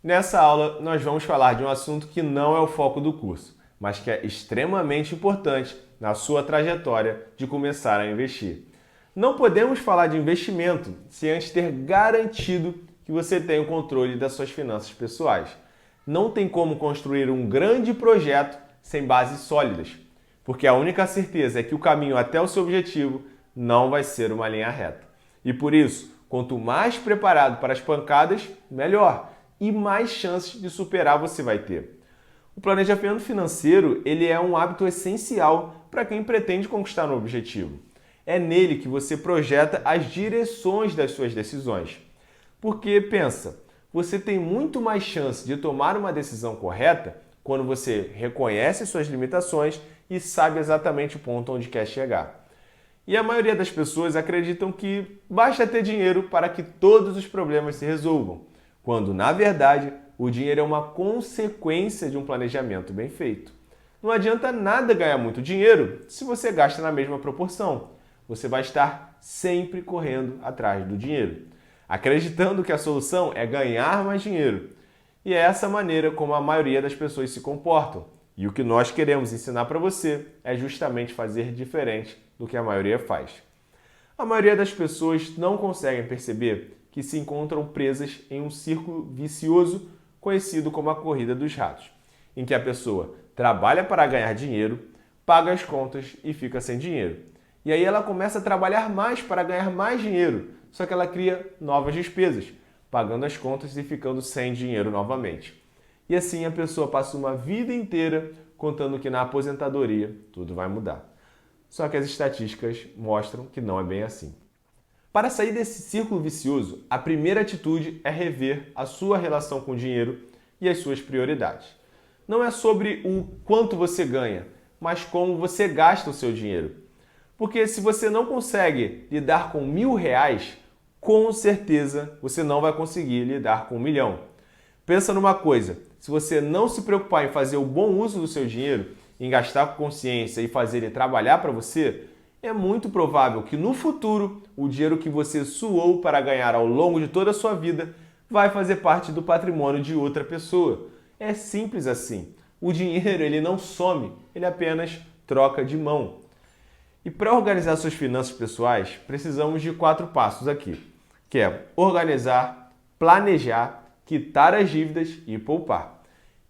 Nessa aula, nós vamos falar de um assunto que não é o foco do curso, mas que é extremamente importante na sua trajetória de começar a investir. Não podemos falar de investimento sem antes ter garantido que você tem o controle das suas finanças pessoais. Não tem como construir um grande projeto sem bases sólidas, porque a única certeza é que o caminho até o seu objetivo não vai ser uma linha reta. E por isso, quanto mais preparado para as pancadas, melhor, e mais chances de superar você vai ter. O planejamento financeiro ele é um hábito essencial para quem pretende conquistar um objetivo. É nele que você projeta as direções das suas decisões. Porque, pensa, você tem muito mais chance de tomar uma decisão correta quando você reconhece suas limitações e sabe exatamente o ponto onde quer chegar. E a maioria das pessoas acreditam que basta ter dinheiro para que todos os problemas se resolvam, quando, na verdade, o dinheiro é uma consequência de um planejamento bem feito. Não adianta nada ganhar muito dinheiro se você gasta na mesma proporção. Você vai estar sempre correndo atrás do dinheiro, acreditando que a solução é ganhar mais dinheiro. E é essa maneira como a maioria das pessoas se comportam. E o que nós queremos ensinar para você é justamente fazer diferente do que a maioria faz. A maioria das pessoas não conseguem perceber que se encontram presas em um círculo vicioso conhecido como a corrida dos ratos, em que a pessoa trabalha para ganhar dinheiro, paga as contas e fica sem dinheiro. E aí ela começa a trabalhar mais para ganhar mais dinheiro, só que ela cria novas despesas, pagando as contas e ficando sem dinheiro novamente. E assim a pessoa passa uma vida inteira contando que na aposentadoria tudo vai mudar. Só que as estatísticas mostram que não é bem assim. Para sair desse círculo vicioso, a primeira atitude é rever a sua relação com o dinheiro e as suas prioridades. Não é sobre o quanto você ganha, mas como você gasta o seu dinheiro. Porque se você não consegue lidar com R$ 1.000, com certeza você não vai conseguir lidar com 1.000.000. Pensa numa coisa, se você não se preocupar em fazer o bom uso do seu dinheiro, em gastar com consciência e fazer ele trabalhar para você, é muito provável que no futuro o dinheiro que você suou para ganhar ao longo de toda a sua vida vai fazer parte do patrimônio de outra pessoa. É simples assim. O dinheiro ele não some, ele apenas troca de mão. E para organizar suas finanças pessoais, precisamos de 4 passos aqui, que é organizar, planejar, quitar as dívidas e poupar.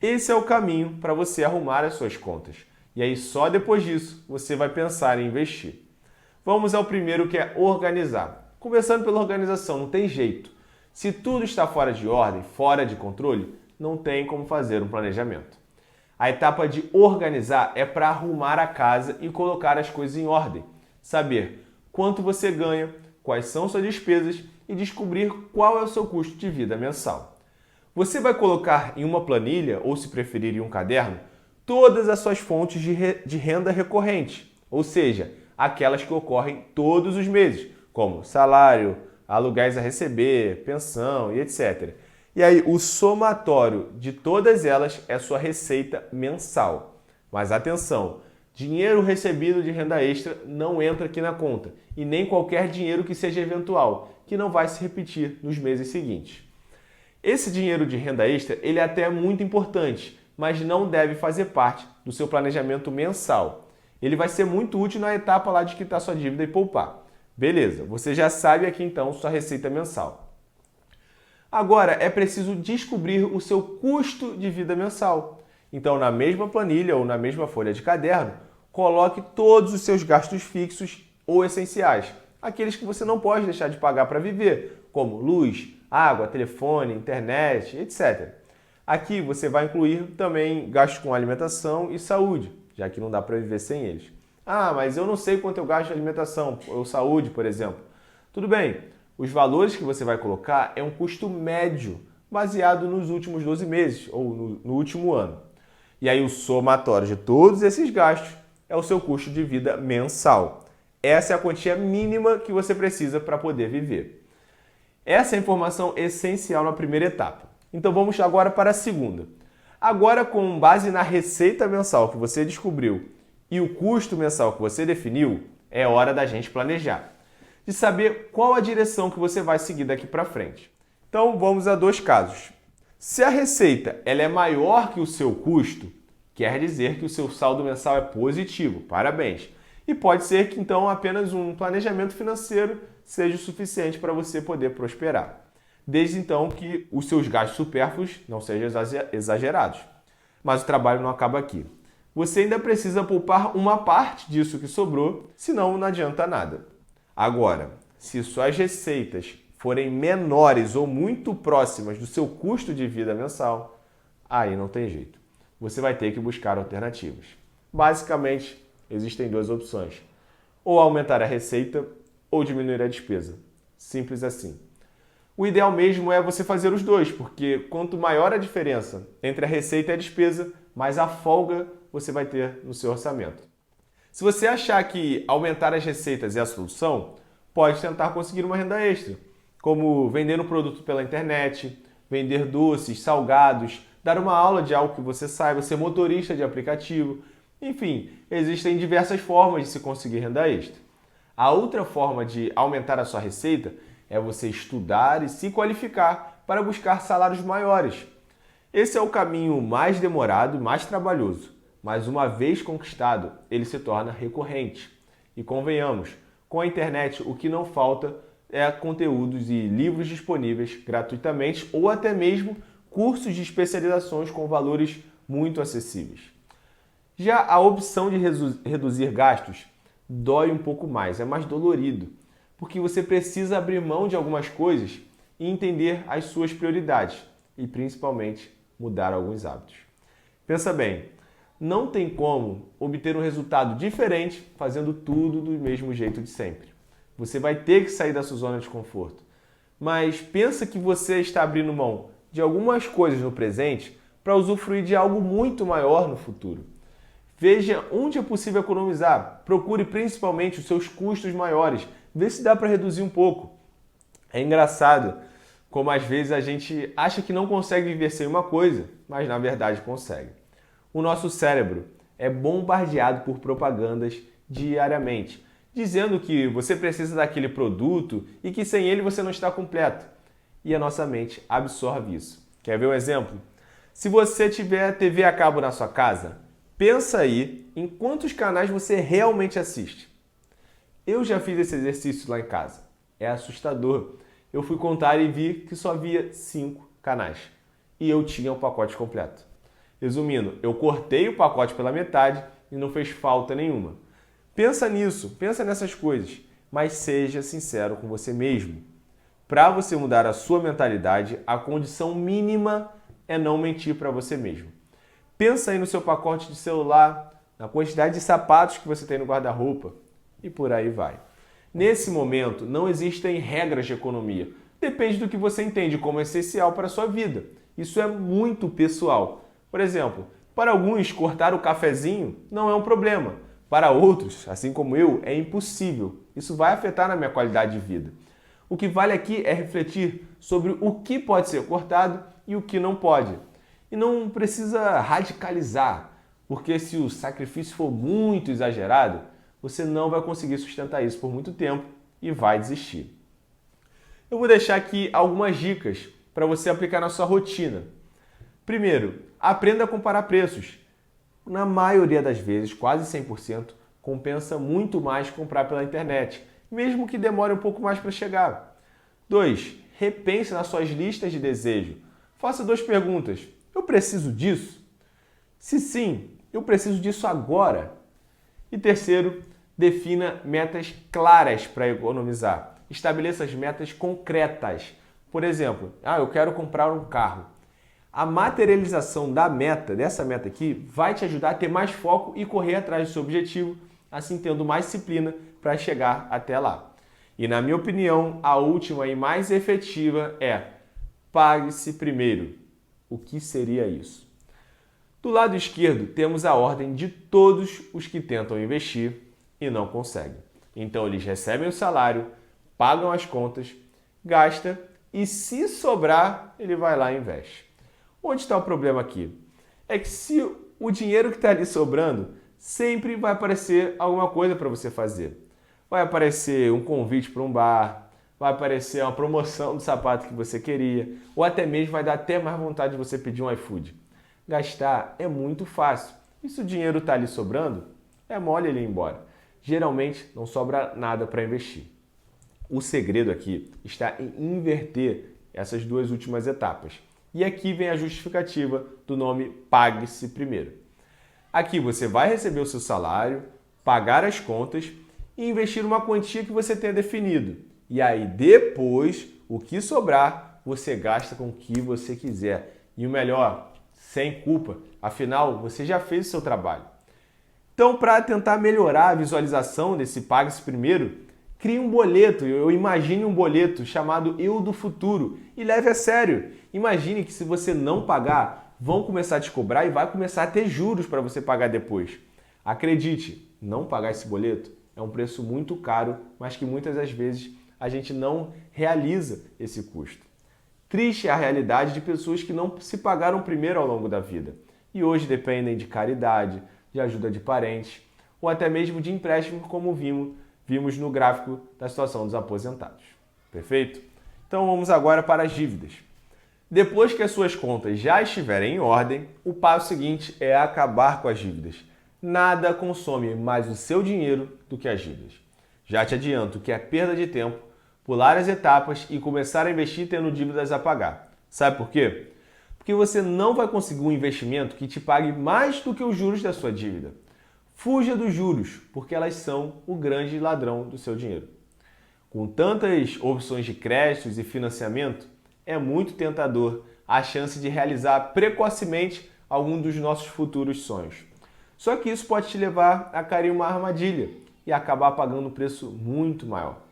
Esse é o caminho para você arrumar as suas contas. E aí só depois disso você vai pensar em investir. Vamos ao primeiro, que é organizar. Começando pela organização, não tem jeito. Se tudo está fora de ordem, fora de controle, não tem como fazer um planejamento. A etapa de organizar é para arrumar a casa e colocar as coisas em ordem. Saber quanto você ganha, quais são suas despesas e descobrir qual é o seu custo de vida mensal. Você vai colocar em uma planilha, ou se preferir em um caderno, todas as suas fontes de renda recorrente, ou seja, aquelas que ocorrem todos os meses, como salário, aluguéis a receber, pensão e etc. E aí o somatório de todas elas é sua receita mensal. Mas atenção, dinheiro recebido de renda extra não entra aqui na conta, e nem qualquer dinheiro que seja eventual, que não vai se repetir nos meses seguintes. Esse dinheiro de renda extra ele é até muito importante, mas não deve fazer parte do seu planejamento mensal. Ele vai ser muito útil na etapa lá de quitar sua dívida e poupar. Beleza, você já sabe aqui então sua receita mensal. Agora é preciso descobrir o seu custo de vida mensal. Então, na mesma planilha ou na mesma folha de caderno, coloque todos os seus gastos fixos ou essenciais, aqueles que você não pode deixar de pagar para viver, como luz, água, telefone, internet, etc. Aqui você vai incluir também gastos com alimentação e saúde, já que não dá para viver sem eles. Ah, mas eu não sei quanto eu gasto de alimentação ou saúde, por exemplo. Tudo bem, os valores que você vai colocar é um custo médio, baseado nos últimos 12 meses ou no último ano. E aí o somatório de todos esses gastos é o seu custo de vida mensal. Essa é a quantia mínima que você precisa para poder viver. Essa é a informação essencial na primeira etapa. Então vamos agora para a segunda. Agora, com base na receita mensal que você descobriu e o custo mensal que você definiu, é hora da gente planejar, de saber qual a direção que você vai seguir daqui para frente. Então vamos a 2 casos. Se a receita ela é maior que o seu custo, quer dizer que o seu saldo mensal é positivo. Parabéns! E pode ser que então apenas um planejamento financeiro seja o suficiente para você poder prosperar. Desde então que os seus gastos supérfluos não sejam exagerados. Mas o trabalho não acaba aqui. Você ainda precisa poupar uma parte disso que sobrou, senão não adianta nada. Agora, se suas receitas forem menores ou muito próximas do seu custo de vida mensal, aí não tem jeito. Você vai ter que buscar alternativas. Basicamente, existem duas opções: ou aumentar a receita ou diminuir a despesa. Simples assim. O ideal mesmo é você fazer os dois, porque quanto maior a diferença entre a receita e a despesa, mais a folga você vai ter no seu orçamento. Se você achar que aumentar as receitas é a solução, pode tentar conseguir uma renda extra, como vender um produto pela internet, vender doces, salgados, dar uma aula de algo que você saiba, ser motorista de aplicativo. Enfim, existem diversas formas de se conseguir renda extra. A outra forma de aumentar a sua receita é você estudar e se qualificar para buscar salários maiores. Esse é o caminho mais demorado e mais trabalhoso, mas uma vez conquistado, ele se torna recorrente. E convenhamos, com a internet o que não falta é conteúdos e livros disponíveis gratuitamente ou até mesmo cursos de especializações com valores muito acessíveis. Já a opção de reduzir gastos dói um pouco mais, é mais dolorido, porque você precisa abrir mão de algumas coisas e entender as suas prioridades e principalmente mudar alguns hábitos. Pensa bem, não tem como obter um resultado diferente fazendo tudo do mesmo jeito de sempre. Você vai ter que sair da sua zona de conforto. Mas pensa que você está abrindo mão de algumas coisas no presente para usufruir de algo muito maior no futuro. Veja onde é possível economizar. Procure principalmente os seus custos maiores. Vê se dá para reduzir um pouco. É engraçado como às vezes a gente acha que não consegue viver sem uma coisa, mas na verdade consegue. O nosso cérebro é bombardeado por propagandas diariamente, dizendo que você precisa daquele produto e que sem ele você não está completo. E a nossa mente absorve isso. Quer ver um exemplo? Se você tiver TV a cabo na sua casa, pensa aí em quantos canais você realmente assiste. Eu já fiz esse exercício lá em casa. É assustador. Eu fui contar e vi que só havia 5 canais. E eu tinha o pacote completo. Resumindo, eu cortei o pacote pela metade e não fez falta nenhuma. Pensa nisso, pensa nessas coisas, mas seja sincero com você mesmo. Para você mudar a sua mentalidade, a condição mínima é não mentir para você mesmo. Pensa aí no seu pacote de celular, na quantidade de sapatos que você tem no guarda-roupa e por aí vai. Nesse momento, não existem regras de economia. Depende do que você entende como essencial para a sua vida. Isso é muito pessoal. Por exemplo, para alguns, cortar o cafezinho não é um problema. Para outros, assim como eu, é impossível. Isso vai afetar na minha qualidade de vida. O que vale aqui é refletir sobre o que pode ser cortado e o que não pode. E não precisa radicalizar, porque se o sacrifício for muito exagerado, você não vai conseguir sustentar isso por muito tempo e vai desistir. Eu vou deixar aqui algumas dicas para você aplicar na sua rotina. Primeiro, aprenda a comparar preços. Na maioria das vezes, quase 100%, compensa muito mais comprar pela internet, mesmo que demore um pouco mais para chegar. 2. Repense nas suas listas de desejo. Faça 2 perguntas. Eu preciso disso? Se sim, eu preciso disso agora. E terceiro, defina metas claras para economizar. Estabeleça as metas concretas. Por exemplo, eu quero comprar um carro. A materialização dessa meta aqui, vai te ajudar a ter mais foco e correr atrás do seu objetivo, assim tendo mais disciplina para chegar até lá. E na minha opinião, a última e mais efetiva é: pague-se primeiro. O que seria isso? Do lado esquerdo, temos a ordem de todos os que tentam investir e não conseguem. Então eles recebem o salário, pagam as contas, gastam e se sobrar, ele vai lá e investe. Onde está o problema aqui? É que se o dinheiro que está ali sobrando, sempre vai aparecer alguma coisa para você fazer. Vai aparecer um convite para um bar, vai aparecer uma promoção do sapato que você queria, ou até mesmo vai dar até mais vontade de você pedir um iFood. Gastar é muito fácil. E se o dinheiro está ali sobrando, é mole ele ir embora. Geralmente não sobra nada para investir. O segredo aqui está em inverter essas duas últimas etapas. E aqui vem a justificativa do nome Pague-se Primeiro. Aqui você vai receber o seu salário, pagar as contas e investir uma quantia que você tenha definido. E aí depois, o que sobrar, você gasta com o que você quiser. E o melhor, sem culpa, afinal você já fez o seu trabalho. Então, para tentar melhorar a visualização desse Pague-se Primeiro, crie um boleto, eu imagine um boleto chamado Eu do Futuro e leve a sério. Imagine que se você não pagar, vão começar a te cobrar e vai começar a ter juros para você pagar depois. Acredite, não pagar esse boleto é um preço muito caro, mas que muitas das vezes a gente não realiza esse custo. Triste é a realidade de pessoas que não se pagaram primeiro ao longo da vida e hoje dependem de caridade, de ajuda de parentes ou até mesmo de empréstimo, como vimos no gráfico da situação dos aposentados. Perfeito? Então vamos agora para as dívidas. Depois que as suas contas já estiverem em ordem, o passo seguinte é acabar com as dívidas. Nada consome mais o seu dinheiro do que as dívidas. Já te adianto que é perda de tempo pular as etapas e começar a investir tendo dívidas a pagar. Sabe por quê? Porque você não vai conseguir um investimento que te pague mais do que os juros da sua dívida. Fuja dos juros, porque elas são o grande ladrão do seu dinheiro. Com tantas opções de créditos e financiamento, é muito tentador a chance de realizar precocemente algum dos nossos futuros sonhos. Só que isso pode te levar a cair em uma armadilha e acabar pagando um preço muito maior.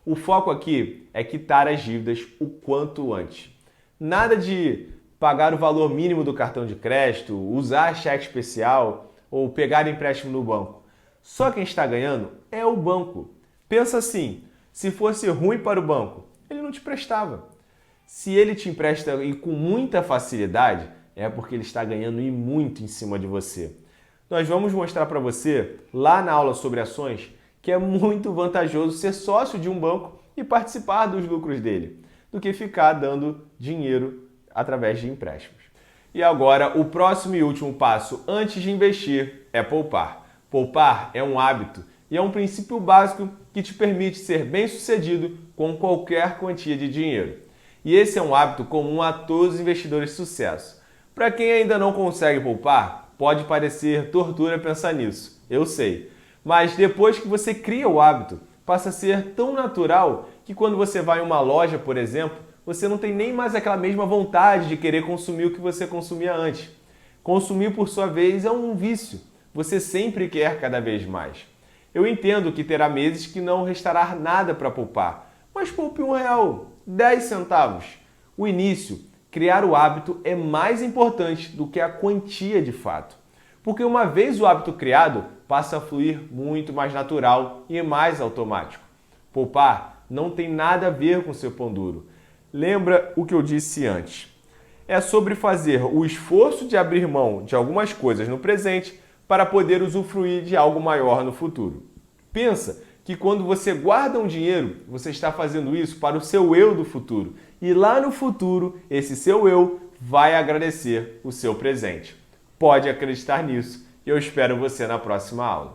O foco aqui é quitar as dívidas o quanto antes. Nada de pagar o valor mínimo do cartão de crédito, usar cheque especial ou pegar empréstimo no banco. Só quem está ganhando é o banco. Pensa assim, se fosse ruim para o banco, ele não te prestava. Se ele te empresta e com muita facilidade, é porque ele está ganhando e muito em cima de você. Nós vamos mostrar para você, lá na aula sobre ações, que é muito vantajoso ser sócio de um banco e participar dos lucros dele, do que ficar dando dinheiro através de empréstimos. E agora, o próximo e último passo antes de investir é poupar. Poupar é um hábito e é um princípio básico que te permite ser bem-sucedido com qualquer quantia de dinheiro. E esse é um hábito comum a todos os investidores de sucesso. Para quem ainda não consegue poupar, pode parecer tortura pensar nisso, eu sei. Mas depois que você cria o hábito, passa a ser tão natural que quando você vai em uma loja, por exemplo, você não tem nem mais aquela mesma vontade de querer consumir o que você consumia antes. Consumir, por sua vez, é um vício. Você sempre quer cada vez mais. Eu entendo que terá meses que não restará nada para poupar, mas poupe R$1, 10 centavos. O início, criar o hábito, é mais importante do que a quantia de fato. Porque uma vez o hábito criado, passa a fluir muito mais natural e mais automático. Poupar não tem nada a ver com seu pão duro. Lembra o que eu disse antes. É sobre fazer o esforço de abrir mão de algumas coisas no presente para poder usufruir de algo maior no futuro. Pensa que quando você guarda um dinheiro, você está fazendo isso para o seu eu do futuro. E lá no futuro, esse seu eu vai agradecer o seu presente. Pode acreditar nisso e eu espero você na próxima aula.